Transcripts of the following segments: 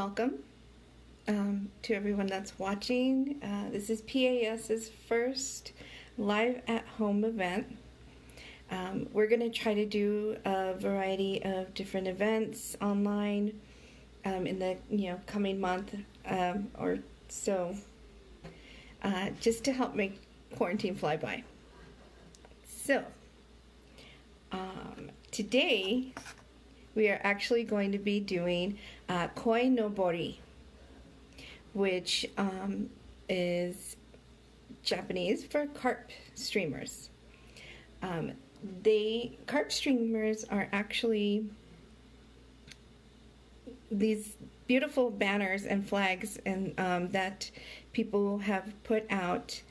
welcome to everyone that's watching. This is PAS's first live at-home event. We're going to try to do a variety of different events online in the coming month or so, just to help make quarantine fly by. So today we are actually going to be doing Koinobori, which is Japanese for carp streamers. Carp streamers are actually these beautiful banners and flags that people have put out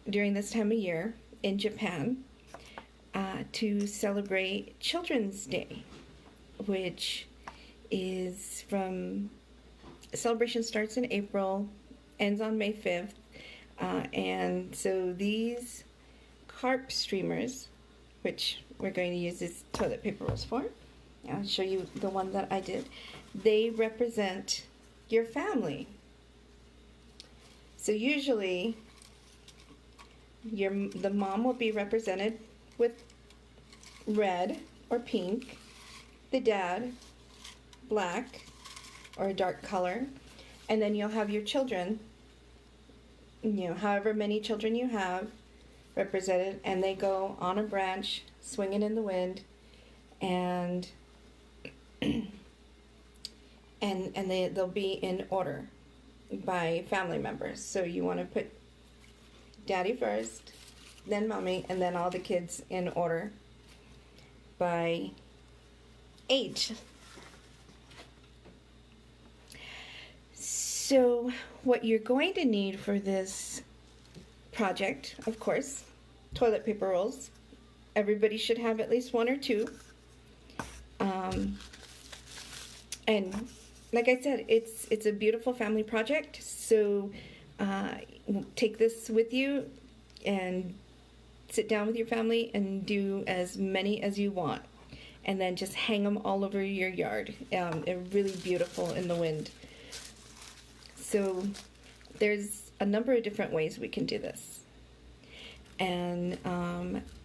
during this time of year in Japan to celebrate Children's Day, which is celebration starts in April, ends on May 5th, and so these carp streamers, which we're going to use this toilet paper rolls for, I'll show you the one that I did, they represent your family. So usually the mom will be represented with red or pink, the dad black or a dark color, and then you'll have your children, however many children you have represented, and they go on a branch swinging in the wind, and they'll be in order by family members. So you want to put daddy first, then mommy, and then all the kids in order by age. So what you're going to need for this project, of course, toilet paper rolls. Everybody should have at least one or two. And like I said, it's a beautiful family project. So take this with you and sit down with your family and do as many as you want. And then just hang them all over your yard. They're really beautiful in the wind. So there's a number of different ways we can do this. And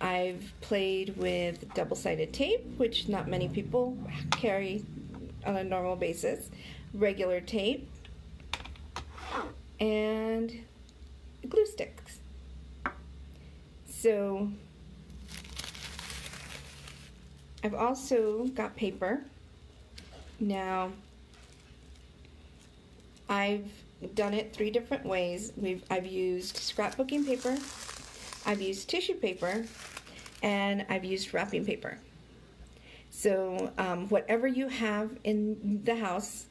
I've played with double-sided tape, which not many people carry on a normal basis, regular tape, and glue sticks. So I've also got paper. Now, I've done it 3 different ways. I've used scrapbooking paper, I've used tissue paper, and I've used wrapping paper. So whatever you have in the house,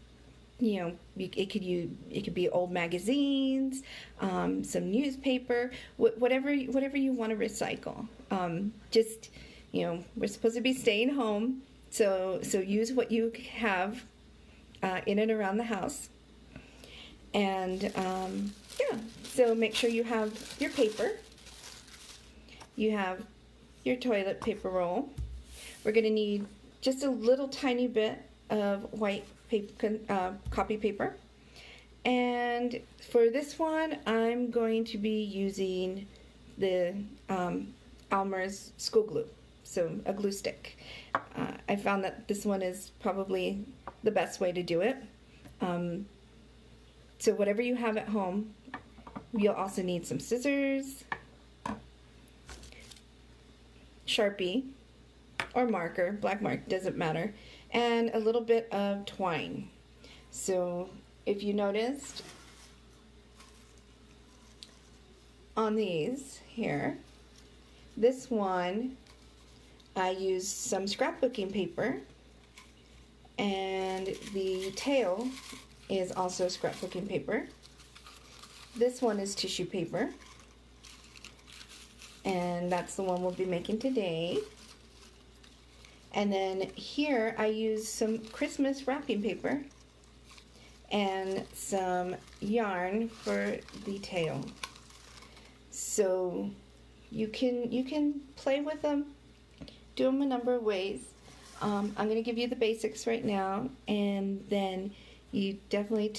it could be old magazines, some newspaper, whatever you want to recycle. We're supposed to be staying home, so use what you have in and around the house. And so make sure you have your paper, you have your toilet paper roll. We're going to need just a little tiny bit of white paper, copy paper. And for this one, I'm going to be using the Almer's school glue, so a glue stick. I found that this one is probably the best way to do it. So whatever you have at home, you'll also need some scissors, Sharpie, or marker, black mark, doesn't matter, and a little bit of twine. So if you noticed on these here, this one I used some scrapbooking paper, and the tail is also scrapbooking paper. This one is tissue paper, and that's the one we'll be making today. And then here I use some Christmas wrapping paper and some yarn for the tail. So you can play with them, do them a number of ways. I'm going to give you the basics right now, and then You definitely,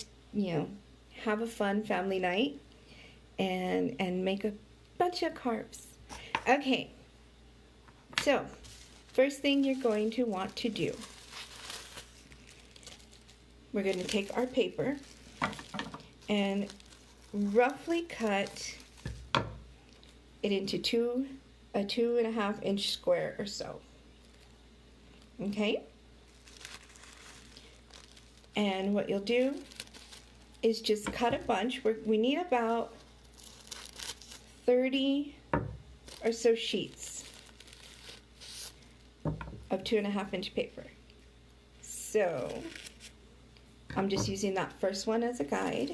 have a fun family night and make a bunch of carbs. Okay, so first thing you're going to want to do, we're going to take our paper and roughly cut it into a 2.5 inch square or so. Okay? And what you'll do is just cut a bunch. We need about 30 or so sheets of 2.5 inch paper. So I'm just using that first one as a guide.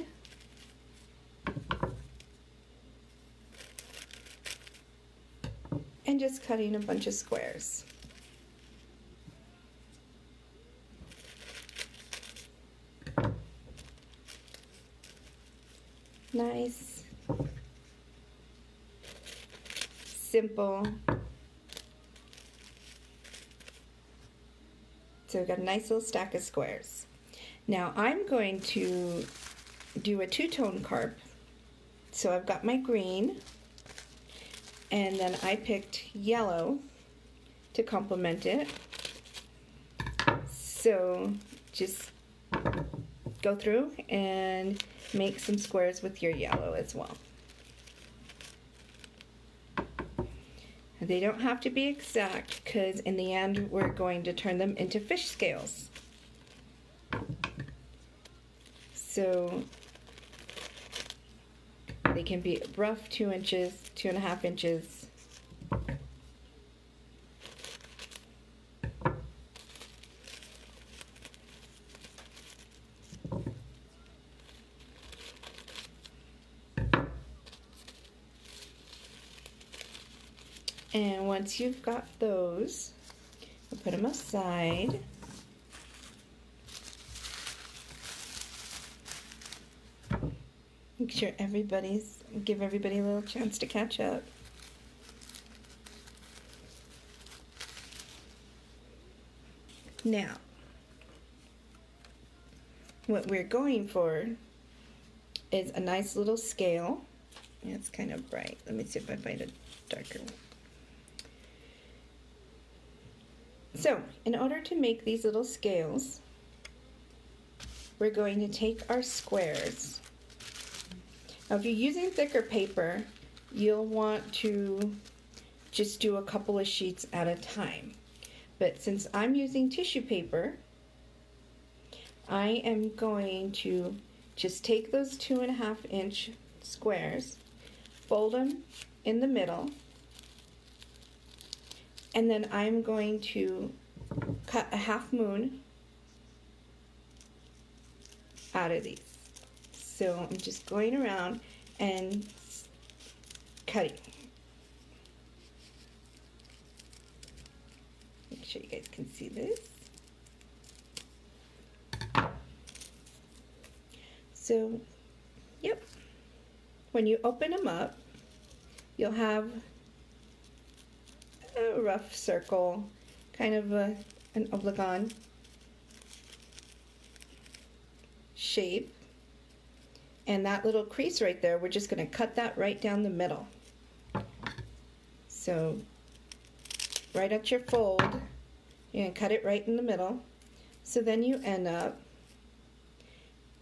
And just cutting a bunch of squares. Nice, simple. So we've got a nice little stack of squares. Now I'm going to do a two-tone carp. So I've got my green, and then I picked yellow to complement it. So just go through and make some squares with your yellow as well. They don't have to be exact because in the end we're going to turn them into fish scales. So they can be rough 2 inches, 2.5 inches. And once you've got those, we'll put them aside. Make sure give everybody a little chance to catch up. Now, what we're going for is a nice little scale. Yeah, it's kind of bright. Let me see if I find a darker one. So, in order to make these little scales, we're going to take our squares. Now, if you're using thicker paper, you'll want to just do a couple of sheets at a time. But since I'm using tissue paper, I am going to just take those 2.5 inch squares, fold them in the middle, and then I'm going to cut a half moon out of these. So I'm just going around and cutting. Make sure you guys can see this. So, yep. When you open them up, you'll have a rough circle, kind of an oblong shape. And that little crease right there, we're just going to cut that right down the middle. So, right at your fold, you're going to cut it right in the middle. So then you end up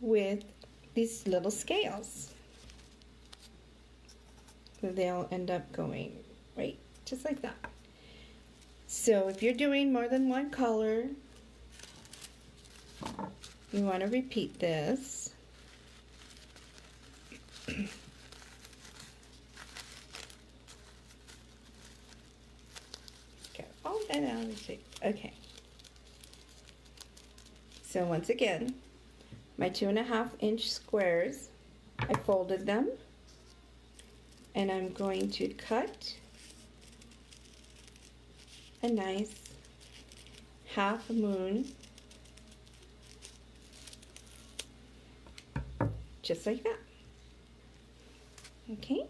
with these little scales. So they'll end up going right just like that. So if you're doing more than one color, you want to repeat this. Get all that out of the shape. Okay. So once again, my 2.5 inch squares, I folded them, and I'm going to cut a nice half moon, just like that. Okay,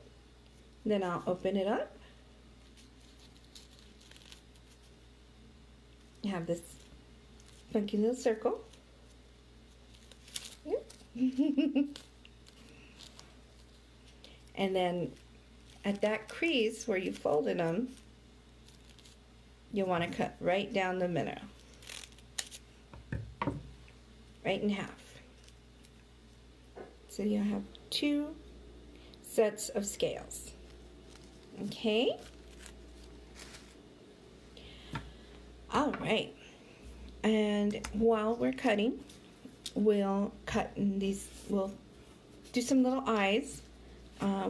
then I'll open it up. You have this funky little circle. And then at that crease where you folded them, you'll want to cut right down the middle, right in half. So you have 2 sets of scales. Okay? All right. And while we're cutting, we'll cut in these, we'll do some little eyes.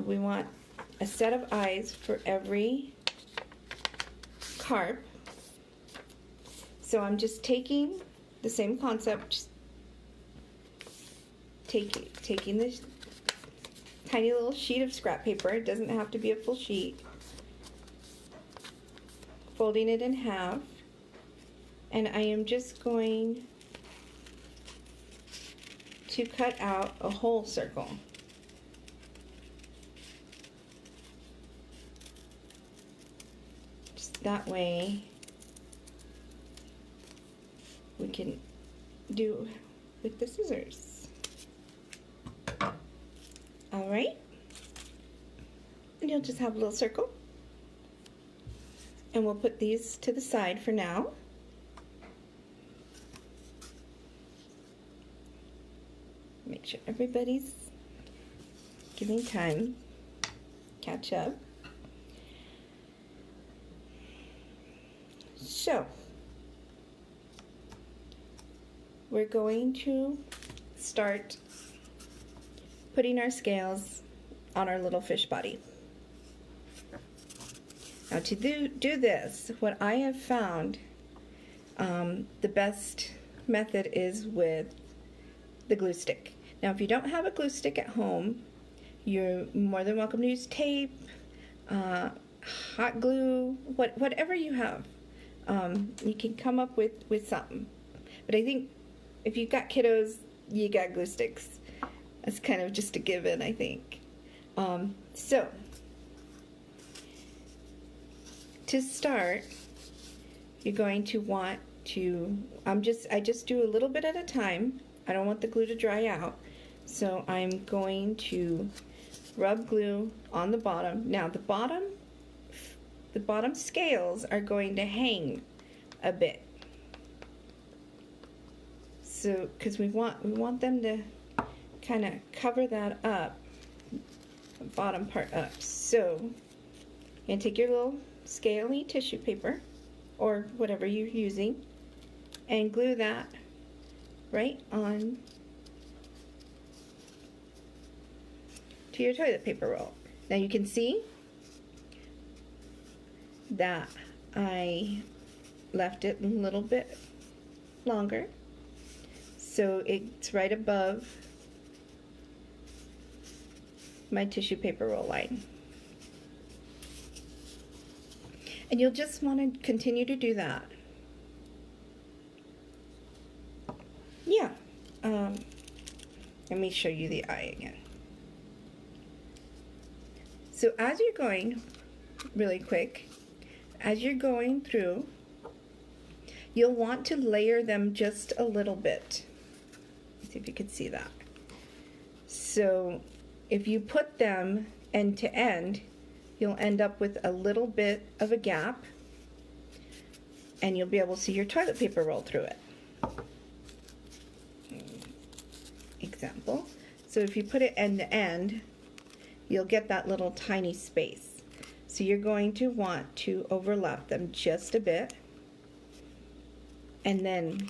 We want a set of eyes for every carp. So I'm just taking the same concept, just taking this tiny little sheet of scrap paper. It doesn't have to be a full sheet. Folding it in half, and I am just going to cut out a whole circle. Just that way we can do with the scissors. All right, and you'll just have a little circle, and we'll put these to the side for now. Make sure everybody's giving time, catch up. So we're going to start putting our scales on our little fish body. Now to do this, what I have found, the best method is with the glue stick. Now if you don't have a glue stick at home, you're more than welcome to use tape, hot glue, whatever you have. You can come up with something. But I think if you've got kiddos, you got glue sticks. That's kind of just a given, I think. So, to start, you're going to want to, I just do a little bit at a time. I don't want the glue to dry out. So I'm going to rub glue on the bottom. Now the bottom scales are going to hang a bit. So, because we want them to kind of cover that up, the bottom part up. So, you're going to take your little scaly tissue paper, or whatever you're using, and glue that right on to your toilet paper roll. Now you can see that I left it a little bit longer, so it's right above my tissue paper roll line. And you'll just want to continue to do that. Yeah. Let me show you the eye again. So as you're going, really quick, as you're going through, you'll want to layer them just a little bit. Let's see if you can see that. So if you put them end to end, you'll end up with a little bit of a gap, and you'll be able to see your toilet paper roll through it. Example. So if you put it end to end, you'll get that little tiny space. So you're going to want to overlap them just a bit, and then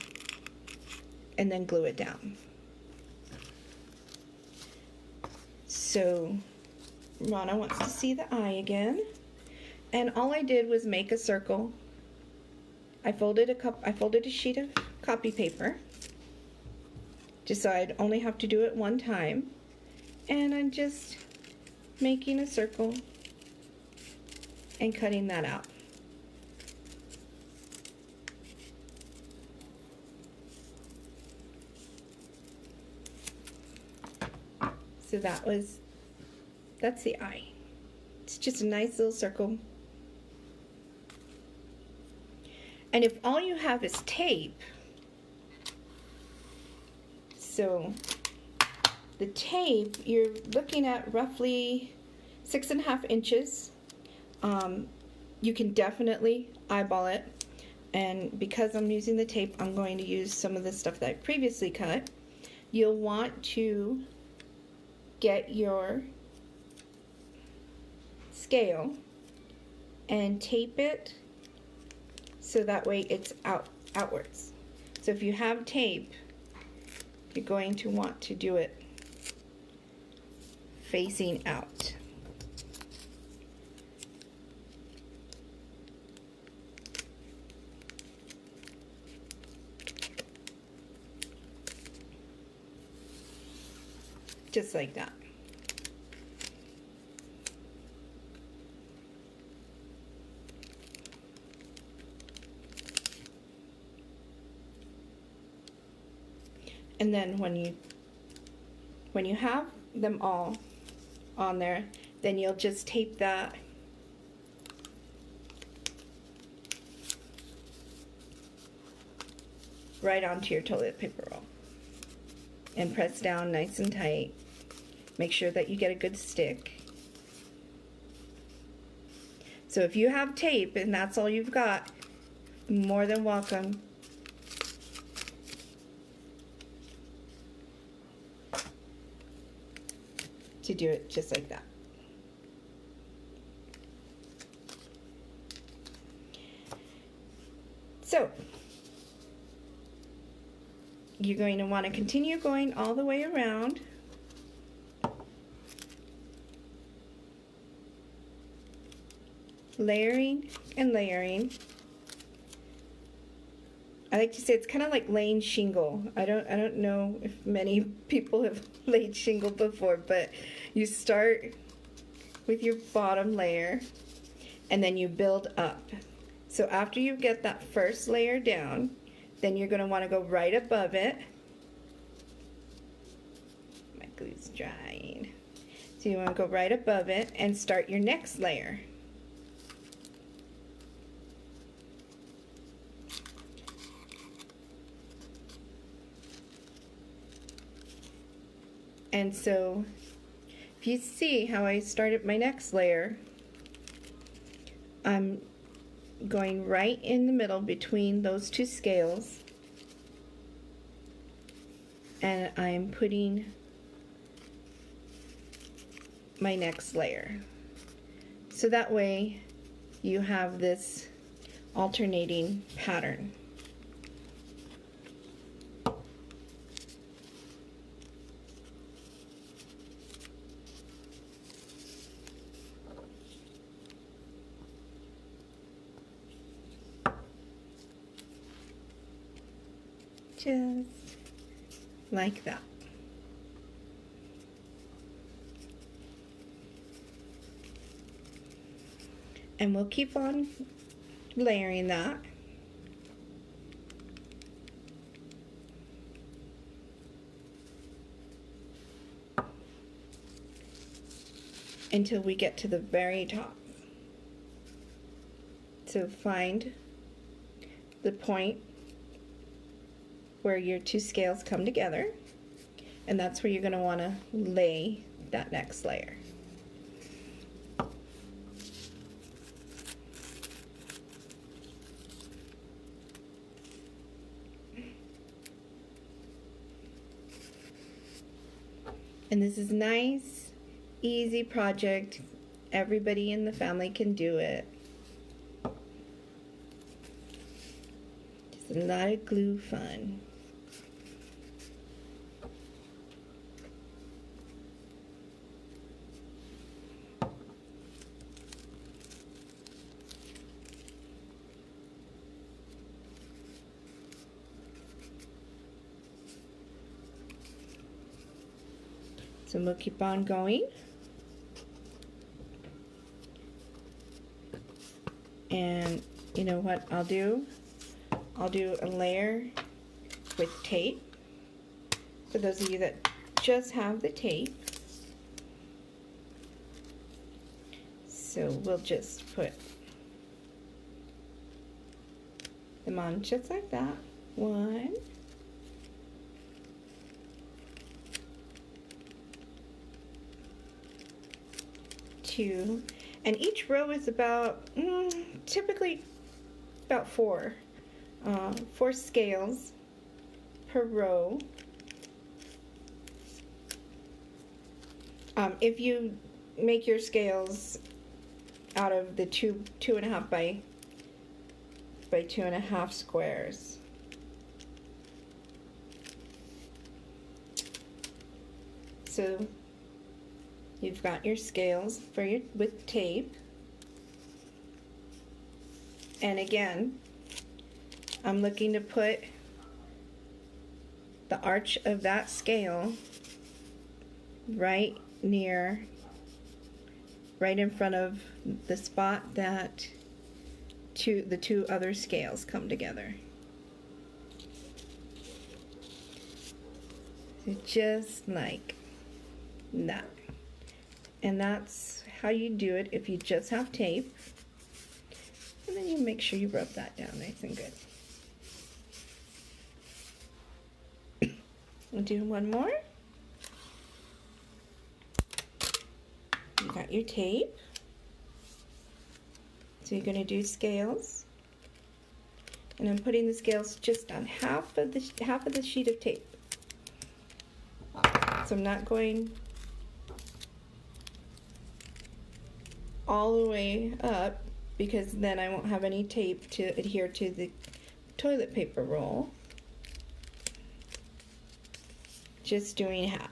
glue it down. So Rana wants to see the eye again, and all I did was make a circle. I folded a sheet of copy paper, just so I'd only have to do it one time, and I'm just making a circle and cutting that out. So that's the eye. It's just a nice little circle. And if all you have is tape, so The tape, you're looking at roughly 6.5 inches. You can definitely eyeball it, and because I'm using the tape, I'm going to use some of the stuff that I previously cut. You'll want to get your scale and tape it so that way it's outwards. So if you have tape, you're going to want to do it facing out. Just like that. And then when you have them all on there, then you'll just tape that right onto your toilet paper roll and press down nice and tight. Make sure that you get a good stick. So if you have tape and that's all you've got, more than welcome to do it just like that. So you're going to want to continue going all the way around. Layering and layering. I like to say it's kind of like laying shingle. I don't know if many people have laid shingle before, but you start with your bottom layer and then you build up. So after you get that first layer down, then you're going to want to go right above it. My glue's drying. So you want to go right above it and start your next layer. And so, if you see how I started my next layer, I'm going right in the middle between those two scales, and I'm putting my next layer. So that way you have this alternating pattern. Just like that. And we'll keep on layering that. Until we get to the very top. So find the point where your two scales come together, and that's where you're going to want to lay that next layer. And this is a nice, easy project. Everybody in the family can do it. Just a lot of glue fun. So we'll keep on going. And you know what I'll do? I'll do a layer with tape. For those of you that just have the tape. So we'll just put them on just like that. One. 42, and each row is about typically about four scales per row. If you make your scales out of the 2.5 by 2.5 squares. So you've got your scales with tape, and again, I'm looking to put the arch of that scale right in front of the spot that the two other scales come together. So just like that. And that's how you do it if you just have tape. And then you make sure you rub that down nice and good. We'll do one more. You got your tape. So you're going to do scales. And I'm putting the scales just on half of the sheet of tape. So I'm not going all the way up, because then I won't have any tape to adhere to the toilet paper roll. Just doing half.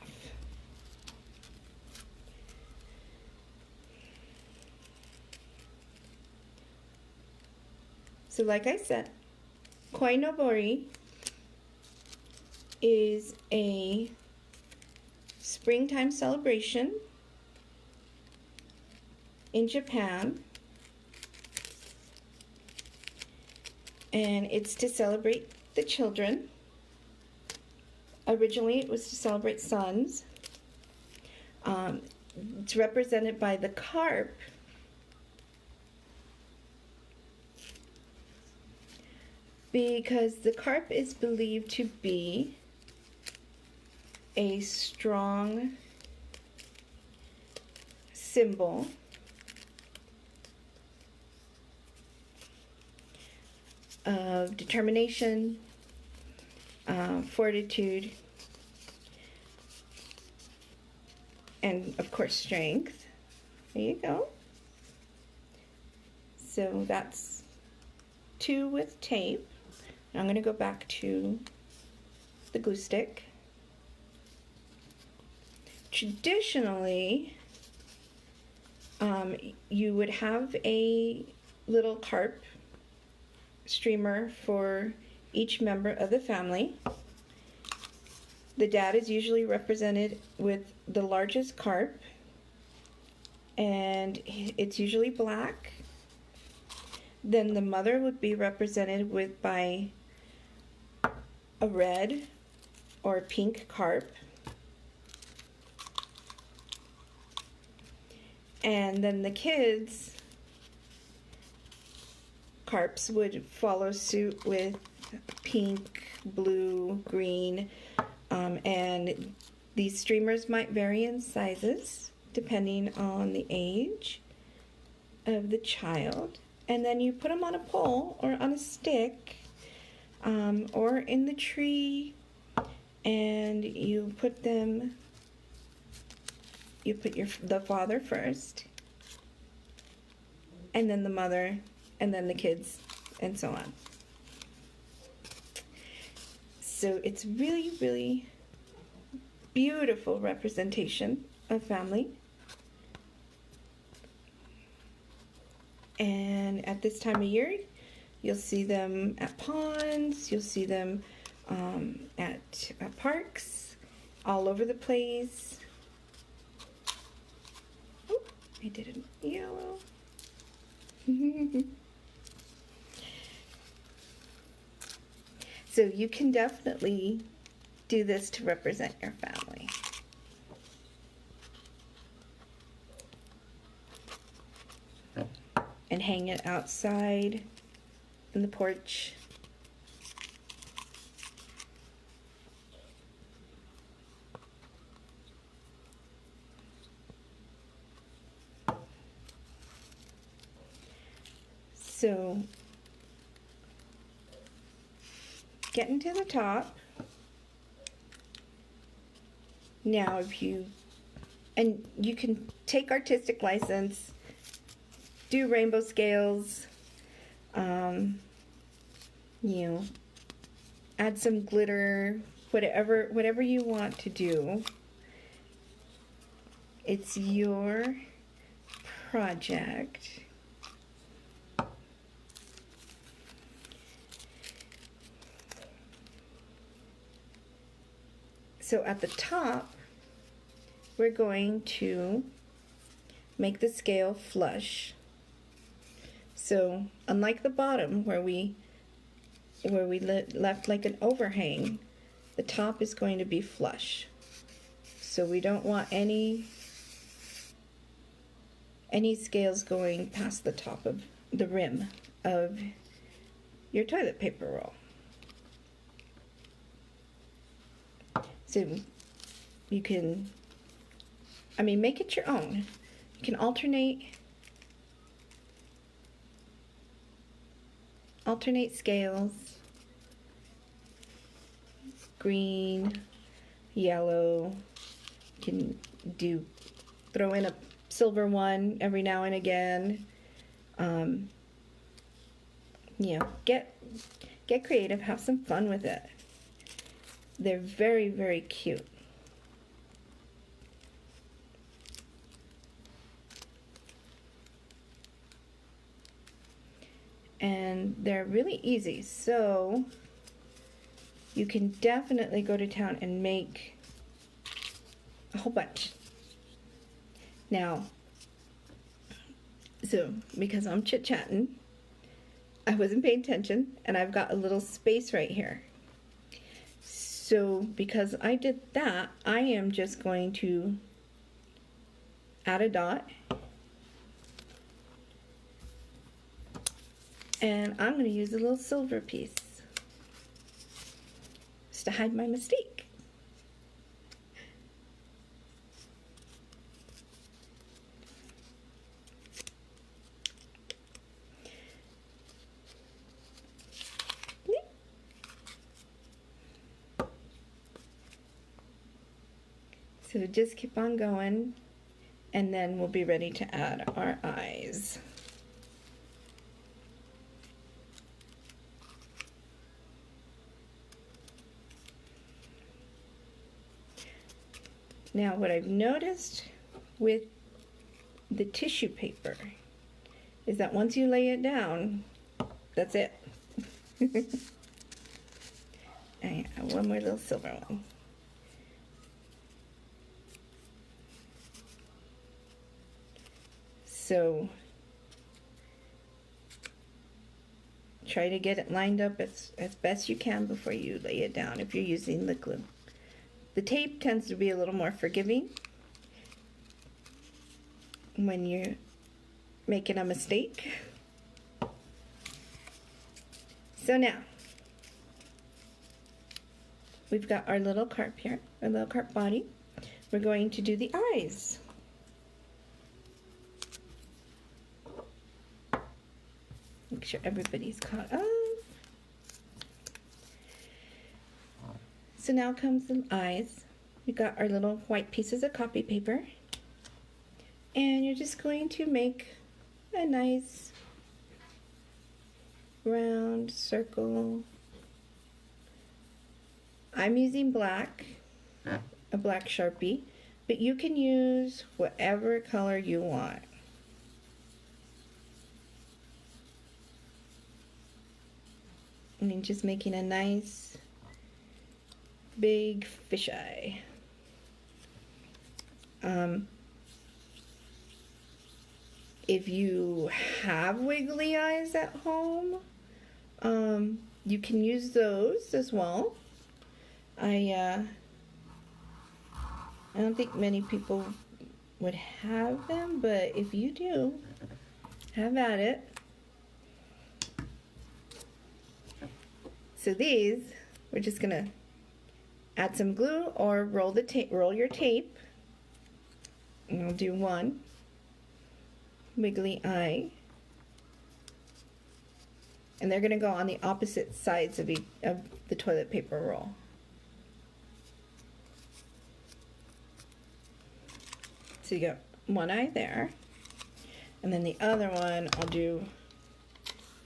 So like I said, Koinobori is a springtime celebration in Japan, and it's to celebrate the children. Originally it was to celebrate sons. It's represented by the carp, because the carp is believed to be a strong symbol of determination, fortitude, and of course strength. There you go. So that's 2 with tape. Now I'm going to go back to the glue stick. Traditionally, you would have a little carp streamer for each member of the family. The dad is usually represented with the largest carp, and it's usually black. Then the mother would be represented by a red or pink carp. And then the kids' carps would follow suit with pink, blue, green, and these streamers might vary in sizes depending on the age of the child. And then you put them on a pole or on a stick, or in the tree, and you put the father first, and then the mother, and then the kids, and so on. So it's really, really beautiful representation of family. And at this time of year, you'll see them at ponds, you'll see them at parks, all over the place. Oh, I did it yellow. So you can definitely do this to represent your family. And hang it outside in the porch. So getting to the top. Now and you can take artistic license, do rainbow scales, you know, add some glitter, whatever you want to do. It's your project. So at the top, we're going to make the scale flush. So unlike the bottom where we left like an overhang, the top is going to be flush. So we don't want any scales going past the top of the rim of your toilet paper roll. So you can, make it your own. You can alternate scales, green, yellow. You can throw in a silver one every now and again. Get creative, have some fun with it. They're very, very cute. And they're really easy, so you can definitely go to town and make a whole bunch. Now, so because I'm chit-chatting, I wasn't paying attention, and I've got a little space right here. So because I did that, I am just going to add a dot. And I'm going to use a little silver piece just to hide my mistake. So just keep on going, and then we'll be ready to add our eyes. Now, what I've noticed with the tissue paper is that once you lay it down, that's it. I have one more little silver one. So try to get it lined up as best you can before you lay it down if you're using the glue. The tape tends to be a little more forgiving when you're making a mistake. So now, we've got our little carp here, our little carp body. We're going to do the eyes. Make sure everybody's caught up. So now comes the eyes. We got our little white pieces of copy paper. And you're just going to make a nice round circle. I'm using black, a black Sharpie, but you can use whatever color you want. And just making a nice big fisheye. If you have wiggly eyes at home, you can use those as well. I don't think many people would have them, but if you do, have at it. So these, we're just gonna add some glue or roll your tape. And I'll do one wiggly eye. And they're going to go on the opposite sides of the toilet paper roll. So you got one eye there, and then the other one I'll do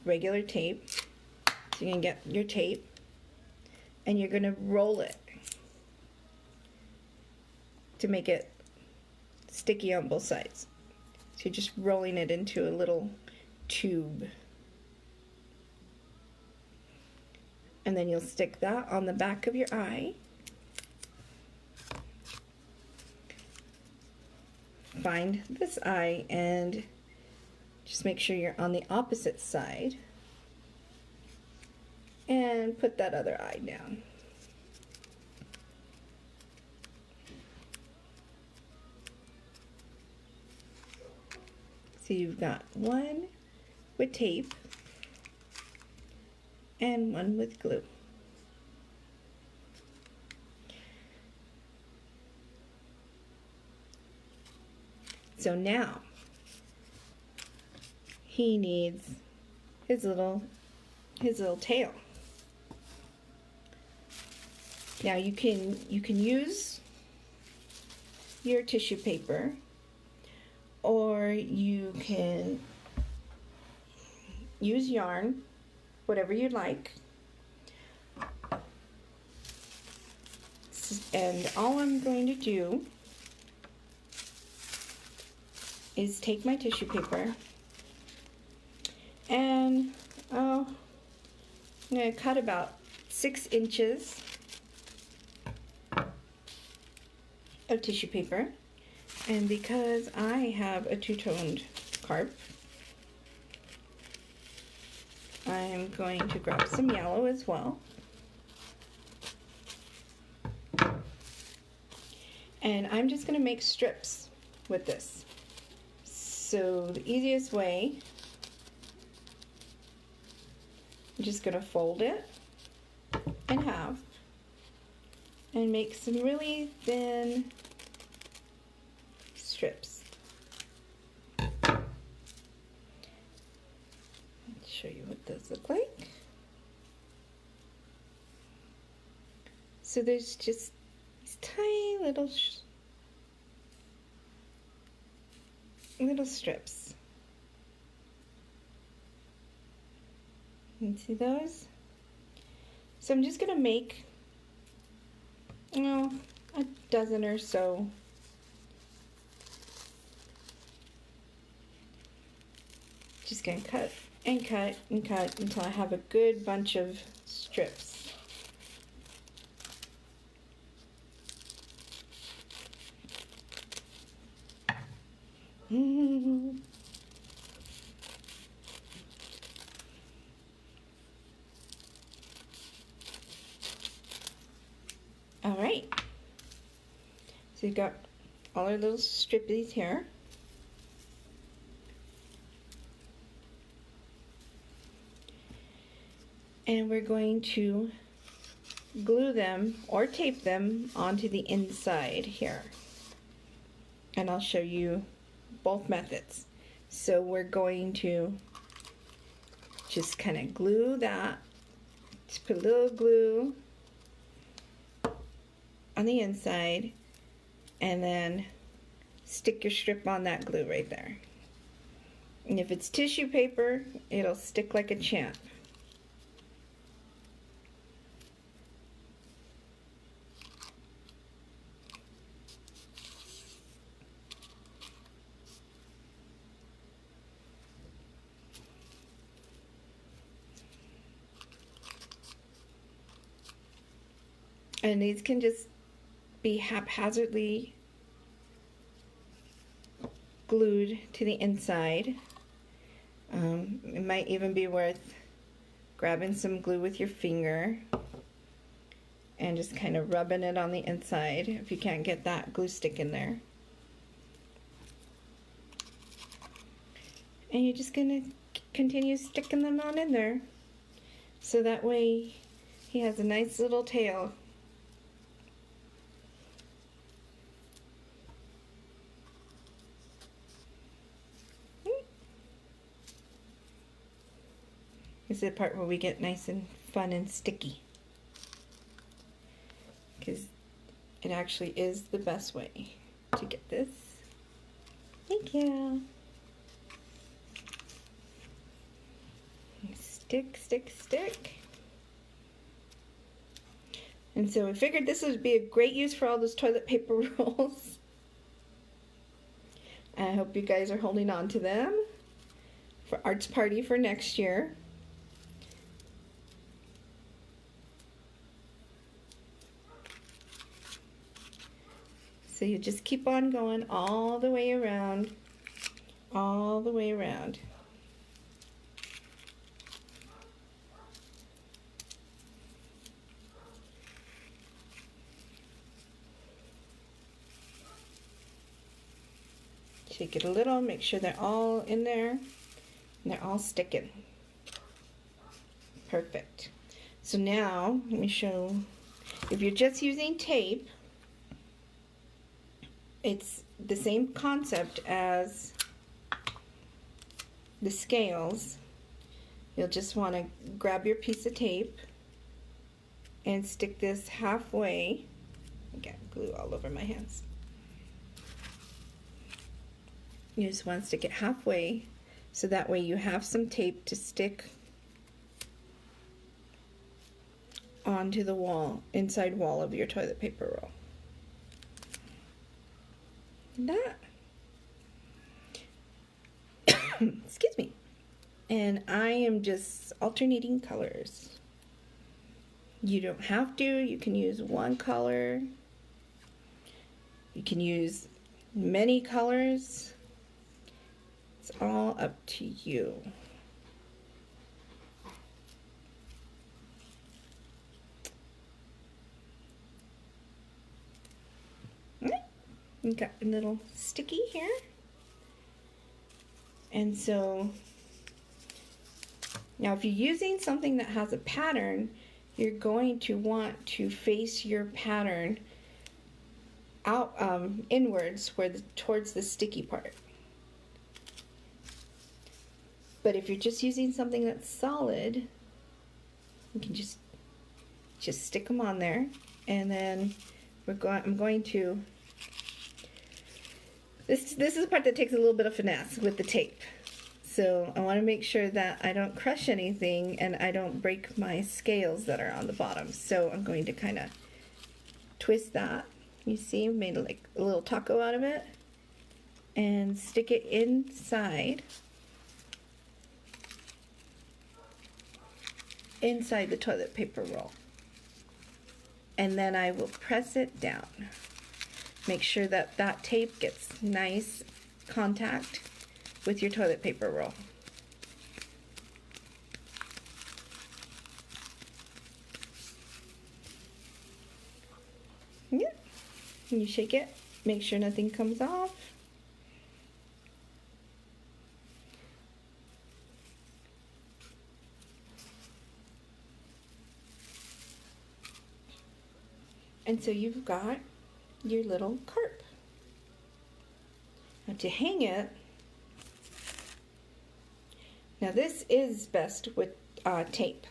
regular tape. So you're going to get your tape, and you're going to roll it to make it sticky on both sides. So you're just rolling it into a little tube. And then you'll stick that on the back of your eye. Find this eye and just make sure you're on the opposite side. And put that other eye down. So you've got one with tape and one with glue. So now he needs his little tail. Now you can use your tissue paper, or you can use yarn, whatever you like. And all I'm going to do is take my tissue paper and I'm going to cut about 6 inches of tissue paper. And because I have a two-toned carp, I'm going to grab some yellow as well. And I'm just going to make strips with this. So the easiest way, I'm just going to fold it in half and make some really thin strips. Let's show you what those look like. So there's just these tiny little strips. You see those? So I'm just gonna make, a dozen or so. Just gonna cut and cut and cut until I have a good bunch of strips. All right. So you've got all our little strippies here. And we're going to glue them or tape them onto the inside here. And I'll show you both methods. So we're going to just kind of glue that. Just put a little glue on the inside and then stick your strip on that glue right there. And if it's tissue paper, it'll stick like a champ. And these can just be haphazardly glued to the inside. It might even be worth grabbing some glue with your finger and just kind of rubbing it on the inside if you can't get that glue stick in there. And you're just going to continue sticking them on in there so that way he has a nice little tail. This is the part where we get nice and fun and sticky. Because it actually is the best way to get this. Thank you. Stick, stick, stick. And so I figured this would be a great use for all those toilet paper rolls. I hope you guys are holding on to them for Arts Party for next year. So you just keep on going all the way around, all the way around. Shake it a little, make sure they're all in there and they're all sticking. Perfect. So now, let me show, if you're just using tape, it's the same concept as the scales. You'll just want to grab your piece of tape and stick this halfway. I got glue all over my hands. You just want to stick it halfway so that way you have some tape to stick onto the wall, inside wall of your toilet paper roll. That. Excuse me. And I am just alternating colors. You don't have to. You can use one color. You can use many colors. It's all up to you. We've got a little sticky here. And so now if you're using something that has a pattern, you're going to want to face your pattern out inwards towards the sticky part. But if you're just using something that's solid, you can just stick them on there, and then I'm going to. This is the part that takes a little bit of finesse with the tape. So I want to make sure that I don't crush anything and I don't break my scales that are on the bottom. So I'm going to kind of twist that. You see, I've made like a little taco out of it, and stick it inside the toilet paper roll. And then I will press it down. Make sure that that tape gets nice contact with your toilet paper roll. Yeah. And you shake it, make sure nothing comes off. And so you've got your little carp. Now to hang it, now this is best with tape,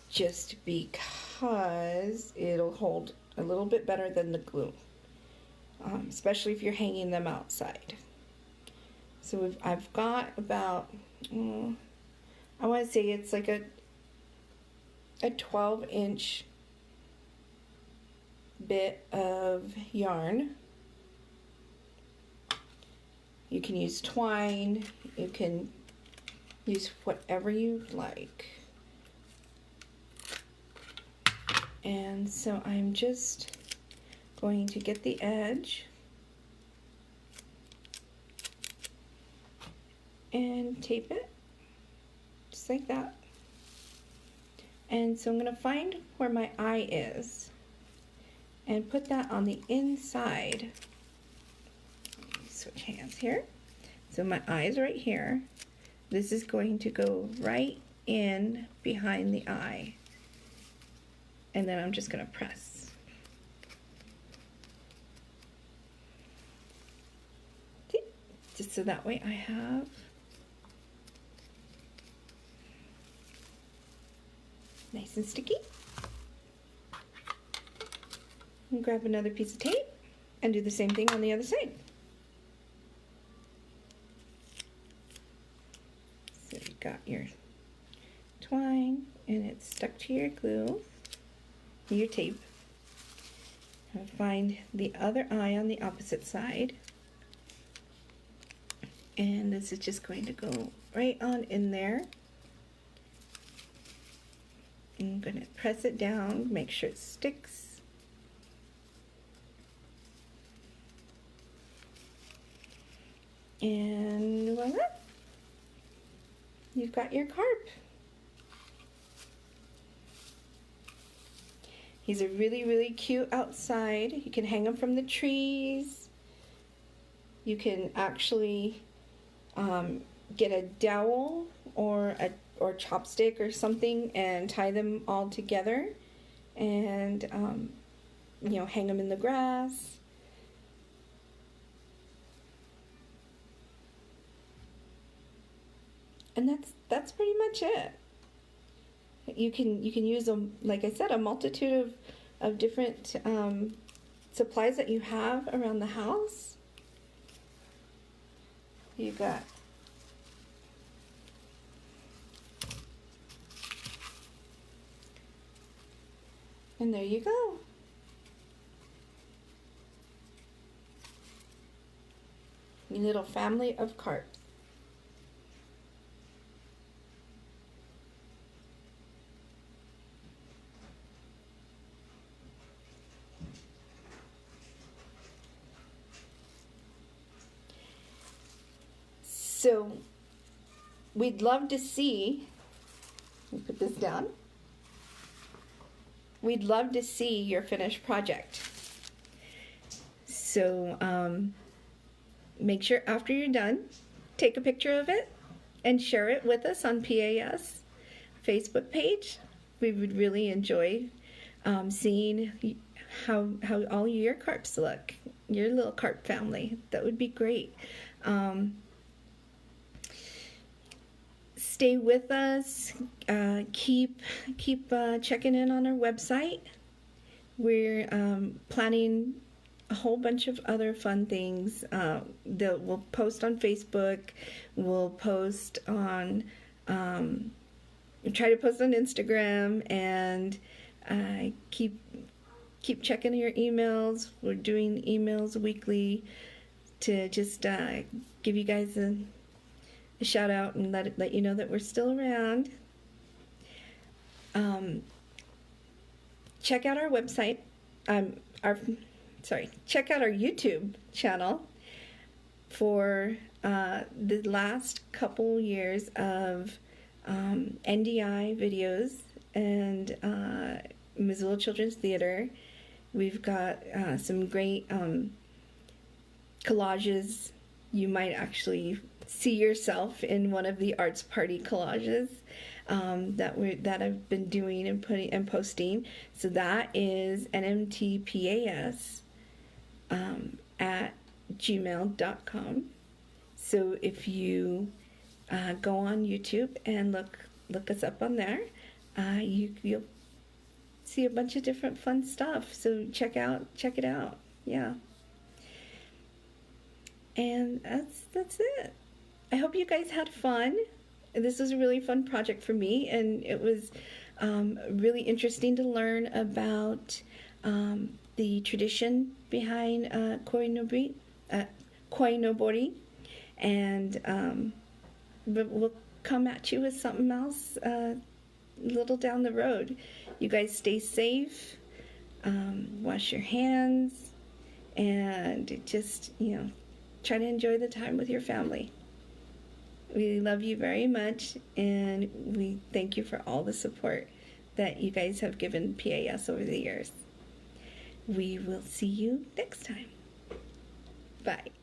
just because it'll hold a little bit better than the glue, especially if you're hanging them outside. So I've got about, I want to say it's like a 12-inch bit of yarn. You can use twine, you can use whatever you like. And so I'm just going to get the edge and tape it just like that. And so I'm going to find where my eye is and put that on the inside. Switch hands here. So my eye is right here. This is going to go right in behind the eye. And then I'm just going to press. See? Just so that way I have Nice and sticky. And grab another piece of tape and do the same thing on the other side. So you've got your twine and it's stuck to your glue, your tape. And find the other eye on the opposite side. And this is just going to go right on in there. I'm going to press it down, make sure it sticks. And voila! You've got your carp. He's a really, really cute outside. You can hang him from the trees. You can actually get a dowel or chopstick or something and tie them all together and you know, hang them in the grass. And that's pretty much it. You can use them, like I said, a multitude of different supplies that you have around the house. You got and there you go. Your little family of carps. So we'd love to see, let me put this down. We'd love to see your finished project. So make sure after you're done, take a picture of it and share it with us on PAS Facebook page. We would really enjoy seeing how all your carps look, your little carp family. That would be great. Stay with us. Keep checking in on our website. We're planning a whole bunch of other fun things that we'll post on Facebook. We'll post on try to post on Instagram, and keep checking your emails. We're doing emails weekly to just give you guys a shout out and let you know that we're still around. Check out our website. Check out our YouTube channel for the last couple years of NDI videos and Missoula Children's Theater. We've got some great collages. You might actually see yourself in one of the arts party collages that I've been doing and putting and posting. So that is NMT PAS at gmail.com. So if you go on YouTube and look us up on there, you'll see a bunch of different fun stuff. So check it out. Yeah. And that's it. I hope you guys had fun. This was a really fun project for me, and it was really interesting to learn about the tradition behind Koinobori, and we'll come at you with something else a little down the road. You guys stay safe, wash your hands, and just, try to enjoy the time with your family. We love you very much, and we thank you for all the support that you guys have given PAS over the years. We will see you next time. Bye.